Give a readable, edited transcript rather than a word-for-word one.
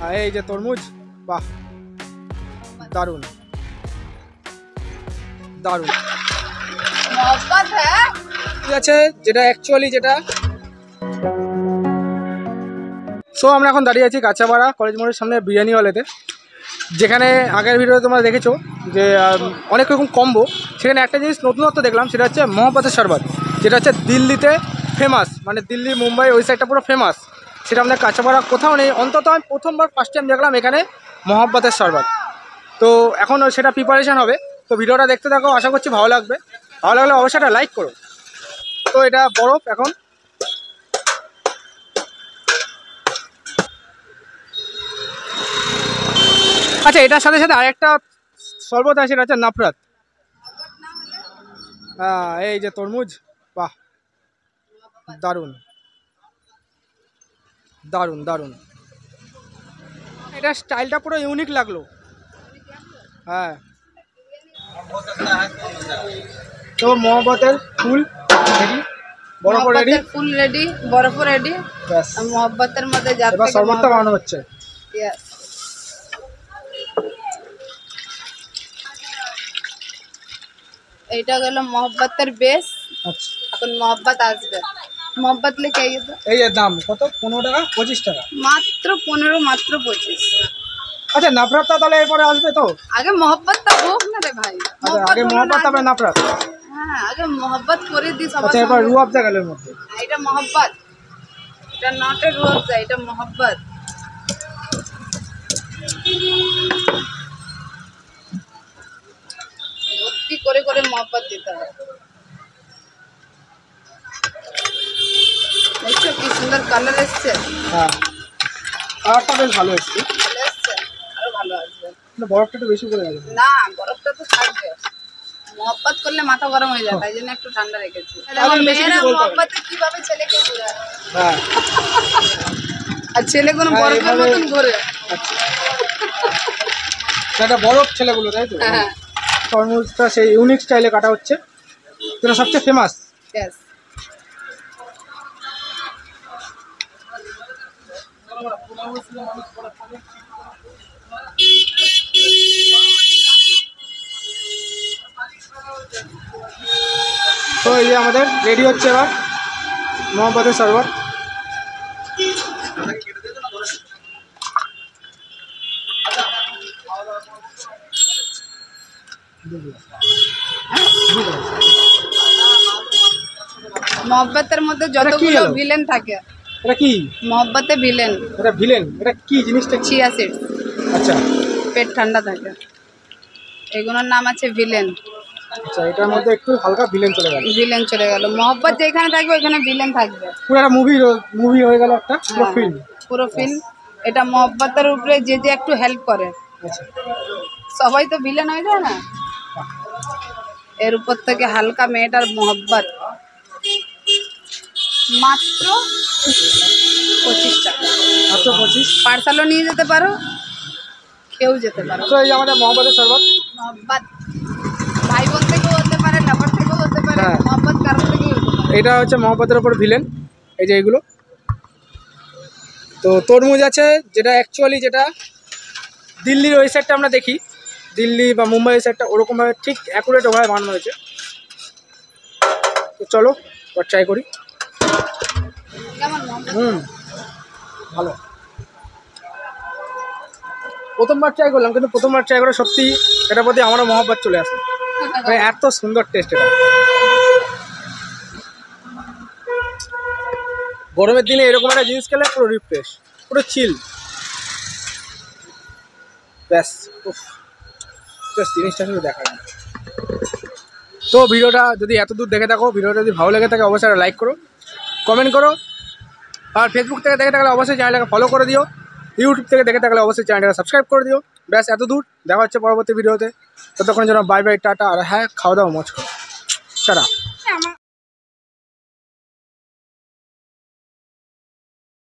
আর এই যে তরমুজ, বাহ দারুণ দারুণ। ঠিক আছে, যেটা অ্যাকচুয়ালি যেটা। সো আমরা এখন দাঁড়িয়ে আছি কাঁচাপাড়া কলেজ মোড়ের সামনে বিরিয়ানি হলেতে, যেখানে আগের ভিডিওতে তোমরা দেখেছো যে অনেক রকম কম্বো। সেখানে একটা জিনিস নতুনত্ব দেখলাম, সেটা হচ্ছে মহব্বতের শরবত, যেটা হচ্ছে দিল্লিতে ফেমাস, মানে দিল্লি মুম্বাই ওই সাইডটা পুরো ফেমাস। সেটা আমাদের কাঁচাপাড়া কোথাও নেই, অন্তত আমি প্রথমবার ফার্স্ট টাইম দেখলাম এখানে মহব্বতের শরবত। তো এখন সেটা প্রিপারেশান হবে। তো ভিডিওটা দেখতে থাকো, আশা করছি ভালো লাগবে। ভালো লাগলে অবশ্যই একটা লাইক করো। তো এটা বরফ এখন। আচ্ছা, এটার সাথে সাথে আরেকটা শরবত আছে, সেটা হচ্ছে নাফরাত। হ্যাঁ, এই যে তরমুজ, বাহ দারুণ দারুণ দারুণ। এটা স্টাইলটা পুরো ইউনিক লাগলো। হ্যাঁ, তো মহব্বতের ফুল রেডি, বরফও রেডি, ফুল রেডি, বরফও রেডি। ব্যাস মহব্বতের মধ্যে এবার শরবতটা বানানো হচ্ছে। এইটা গেল মহব্বতের বেস। আচ্ছা, এখন মহব্বত আসবে। মহব্বত লেকে আইয়ে তো। এই এর দাম কত? 15 টাকা, 25 টাকা, মাত্র 15, মাত্র 25। আচ্ছা, নাফরাতটা তাহলে এরপরে আসবে তো? আগে মহব্বতটা হোক না রে ভাই। আচ্ছা, আগে মহব্বত তারপরে নাফরাত। হ্যাঁ, আগে মহব্বত করে দি সবার আচ্ছা, এবার সঙ্গে। রু আফজা গেলের মধ্যে। এটা মহব্বত, এটা নট এ রোজ, এটা মহব্বত। ভর্তি করে করে মহব্বত দিতে হবে। দেখছো কি সুন্দর কালার এসছে। হ্যাঁ, কালারটা বেশ ভালো এসছে, ভালো এসছে, আরো ভালো আসবে। কিন্তু বরফটা একটু বেশি করে গেছে। না, বরফটা তো থাকবে। মহব্বত করলে মাথা গরম হয়ে যায়, তাই জন্য একটু ঠান্ডা রেখেছি। তাহলে বেশি মেয়েরা কিছু বলতে হবে না। মহব্বতে কিভাবে ছেলেকে ঘুরায়, হ্যাঁ, আর ছেলে কোনো হ্যাঁ, বরফের এইভাবে- মতন ঘুরে। আচ্ছা, সেটা বরফ ছেলেগুলো, তাই তো? হ্যাঁ, তরমুজটা সেই ইউনিক স্টাইলে কাটা হচ্ছে, যেটা সবচেয়ে ফেমাস। ব্যাস। তো এই যে আমাদের রেডি হচ্ছে এবার মহব্বতের শরবত। মহব্বতের মধ্যে এটা কি যতগুলো হলো? ভিলেন থাকে, এটা কি? মহব্বতে ভিলেন এটা ভিলেন? এটা কি জিনিসটা? কি? চিয়া সিডস, আচ্ছা পেট ঠান্ডা থাকে। এগুলোর নাম আছে ভিলেন। আচ্ছা, এটার মধ্যে একটু হালকা ভিলেন চলে গেল। ভিলেন চলে গেল। মহব্বত যেখানে থাকবে ওইখানে ভিলেন থাকবে। পুরো একটা মুভি হয়ে গেল, একটা পুরো হ্যাঁ, ফিল্ম। পুরো ফিল্ম। এটা মহব্বতের উপরে যে যে একটু হেল্প করে, আচ্ছা, সবাই তো ভিলেন হয়ে যায় না। এর উপর থেকে হালকা মেয়েটার মহব্বত মাত্র 25 টাকা। মাত্র 25। পার্সালও নিয়ে যেতে পারো, কেউ যেতে পারো। তো এই যে আমাদের মহব্বতের শরবত। মহব্বত ভাই বোন থেকেও হতে পারে, লাভার থেকেও হতে পারে, হ্যাঁ। মহব্বত কারোর থেকেও হতে পারে। এটা হচ্ছে মহব্বতের ওপর ভিলেন, এই যে এইগুলো। তো তরমুজ আছে, যেটা অ্যাকচুয়ালি যেটা দিল্লির ওই সাইডটা আমরা দেখি, দিল্লি বা মুম্বাই ওই সাইডটা ওরকমভাবে ঠিক অ্যাকুরেট ওভাবে বানানো হয়েছে। তো চলো এবার ট্রাই করি। কেমন মহব্বত? ভালো। প্রথমবার ট্রাই করলাম, কিন্তু প্রথমবার ট্রাই করে সত্যি এটার প্রতি আমারও মহব্বত চলে আসে। মানে এত সুন্দর টেস্ট এটা। গরমের দিনে এরকম একটা জিনিস খেলে পুরো রিফ্রেশ, পুরো চিল। ব্যাস, জাস্ট জিনিসটা শুধু দেখা যায়। তো ভিডিওটা যদি এত দূর দেখে থাকো, ভিডিওটা যদি ভালো লেগে থাকে অবশ্যই লাইক করো, কমেন্ট করো। আর ফেসবুক থেকে দেখে থাকলে অবশ্যই চ্যানেলটাকে ফলো করে দিও। ইউটিউব থেকে দেখে থাকলে অবশ্যই চ্যানেলটাকে সাবস্ক্রাইব করে দিও। ব্যাস এত দূর, দেখা হচ্ছে পরবর্তী ভিডিওতে। ততক্ষণের জন্য বাই বাই, টাটা। আর হ্যাঁ, খাওয়া দাওয়া মজ করো, টাটা।